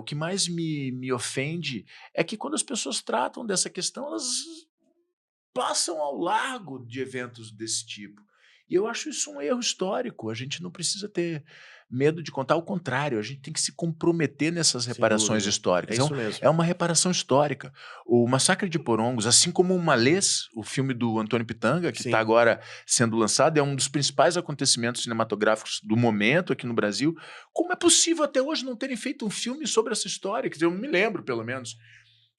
que mais me ofende é que quando as pessoas tratam dessa questão, elas passam ao largo de eventos desse tipo. E eu acho isso um erro histórico. A gente não precisa ter medo de contar, ao contrário, a gente tem que se comprometer nessas Sem reparações dúvida. É históricas. isso mesmo. É uma reparação histórica. O Massacre de Porongos, assim como o Malês, o filme do Antônio Pitanga, que está Sim. agora sendo lançado, é um dos principais acontecimentos cinematográficos do momento aqui no Brasil. Como é possível até hoje não terem feito um filme sobre essa história? Quer dizer, eu me lembro, pelo menos.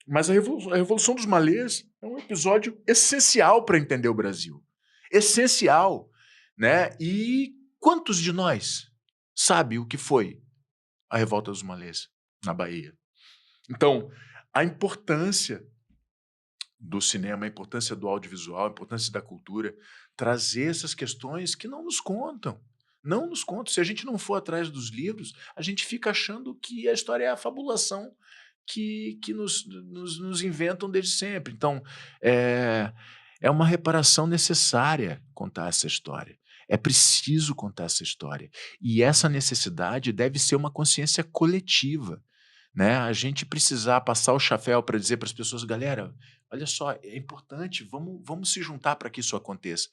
Mas a Revolução dos Malês é um episódio essencial para entender o Brasil. Essencial, né? E quantos de nós sabe o que foi a Revolta dos Malês na Bahia? Então, a importância do cinema, a importância do audiovisual, a importância da cultura, trazer essas questões que não nos contam. Não nos contam. Se a gente não for atrás dos livros, a gente fica achando que a história é a fabulação que nos inventam desde sempre. Então, é uma reparação necessária contar essa história. É preciso contar essa história. E essa necessidade deve ser uma consciência coletiva, né? A gente precisar passar o chapéu para dizer para as pessoas, galera, olha só, é importante, vamos se juntar para que isso aconteça.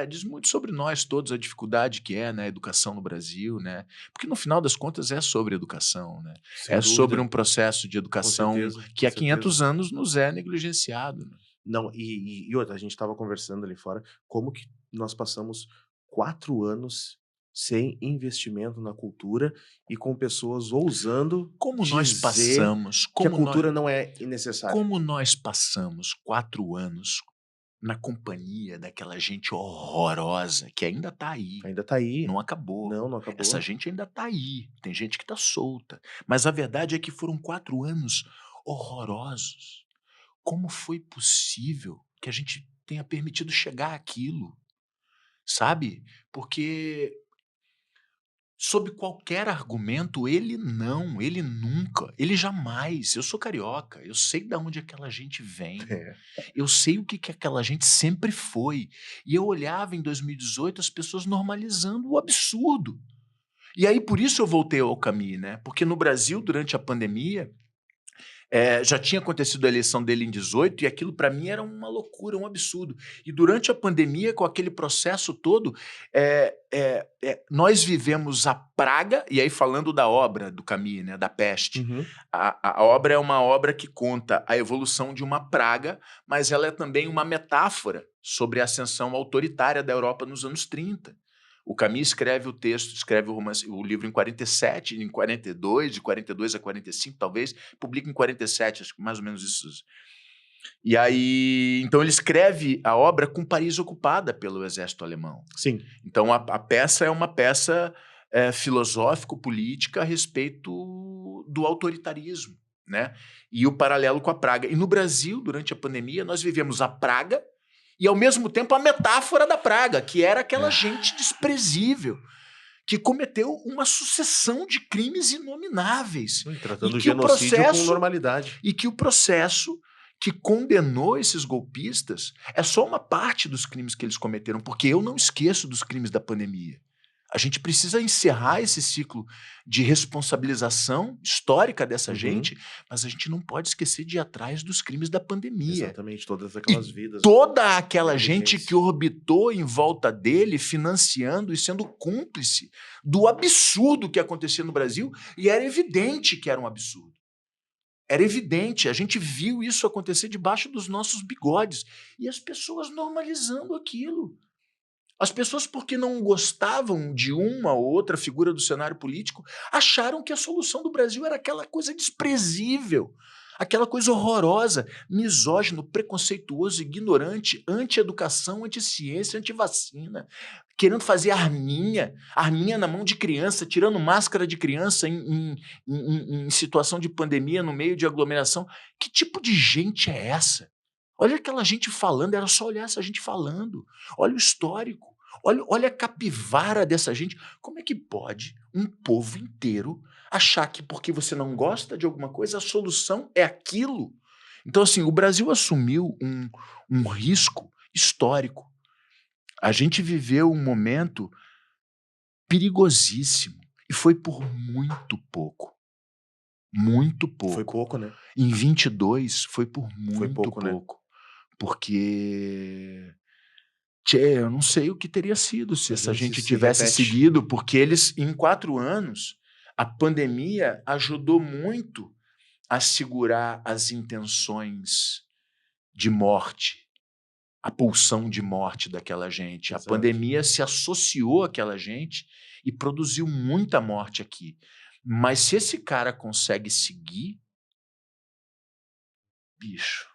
Diz muito sobre nós todos a dificuldade que é, né, a educação no Brasil, né? Porque no final das contas é sobre educação, né? Sem É sobre dúvida. um processo de Com educação certeza, que com há certeza. 500 anos nos é negligenciado, né? Não, e outra, a gente estava conversando ali fora, como que nós passamos 4 anos sem investimento na cultura e com pessoas ousando Como nós dizer passamos, que a cultura não é necessária. como nós passamos 4 anos na companhia daquela gente horrorosa que ainda está aí. Ainda tá aí. Não acabou. Não, não Essa acabou. gente ainda está aí. Tem gente que está solta. Mas a verdade é que foram 4 anos horrorosos. Como foi possível que a gente tenha permitido chegar àquilo, sabe? Porque, sob qualquer argumento, ele nunca, ele jamais. Eu sou carioca, eu sei de onde aquela gente vem. É. Eu sei o que aquela gente sempre foi. E eu olhava em 2018 as pessoas normalizando o absurdo. E aí por isso eu voltei ao Camille, né? Porque no Brasil, durante a pandemia, já tinha acontecido a eleição dele em 18 e aquilo para mim era uma loucura, um absurdo. E durante a pandemia, com aquele processo todo, nós vivemos a praga, e aí falando da obra do Camille, né, da peste, Uhum. a obra é uma obra que conta a evolução de uma praga, mas ela é também uma metáfora sobre a ascensão autoritária da Europa nos anos 30. O Camus escreve o texto, escreve o romance, o livro em 47, em 42, de 42 a 45, talvez, publica em 47, acho que mais ou menos isso. E aí, então ele escreve a obra com Paris ocupada pelo exército alemão. Sim. Então a peça é uma peça filosófico-política a respeito do autoritarismo, né? E o paralelo com a praga. E no Brasil, durante a pandemia, nós vivemos a praga e, ao mesmo tempo, a metáfora da praga, que era aquela gente desprezível, que cometeu uma sucessão de crimes inomináveis. E E tratando o que o genocídio com processo, normalidade. e que o processo que condenou esses golpistas é só uma parte dos crimes que eles cometeram, porque eu não esqueço dos crimes da pandemia. A gente precisa encerrar esse ciclo de responsabilização histórica dessa Uhum. gente, mas a gente não pode esquecer de ir atrás dos crimes da pandemia. Exatamente, todas E aquelas vidas, toda aquela gente que negligência. orbitou em volta dele, financiando e sendo cúmplice do absurdo que acontecia no Brasil, e era evidente que era um absurdo. Era evidente, a gente viu isso acontecer debaixo dos nossos bigodes. E as pessoas normalizando aquilo. As pessoas, porque não gostavam de uma ou outra figura do cenário político, acharam que a solução do Brasil era aquela coisa desprezível, aquela coisa horrorosa, misógino, preconceituoso, ignorante, anti-educação, anti-ciência, anti-vacina, querendo fazer arminha na mão de criança, tirando máscara de criança em situação de pandemia, no meio de aglomeração. Que tipo de gente é essa? Olha aquela gente falando, era só olhar essa gente falando. Olha o histórico. Olha a capivara dessa gente. Como é que pode um povo inteiro achar que porque você não gosta de alguma coisa, a solução é aquilo? Então, assim, o Brasil assumiu um risco histórico. A gente viveu um momento perigosíssimo e foi por muito pouco. Muito Foi pouco. pouco, né? Em 22 foi por muito pouco, né? pouco. Porque, tchê, eu não sei o que teria sido se Às essa vezes gente isso se tivesse repete. seguido, porque eles, em 4 anos, a pandemia ajudou muito a segurar as intenções de morte, a pulsão de morte daquela gente. A Exato. pandemia se associou àquela gente e produziu muita morte aqui. Mas se esse cara consegue seguir, bicho.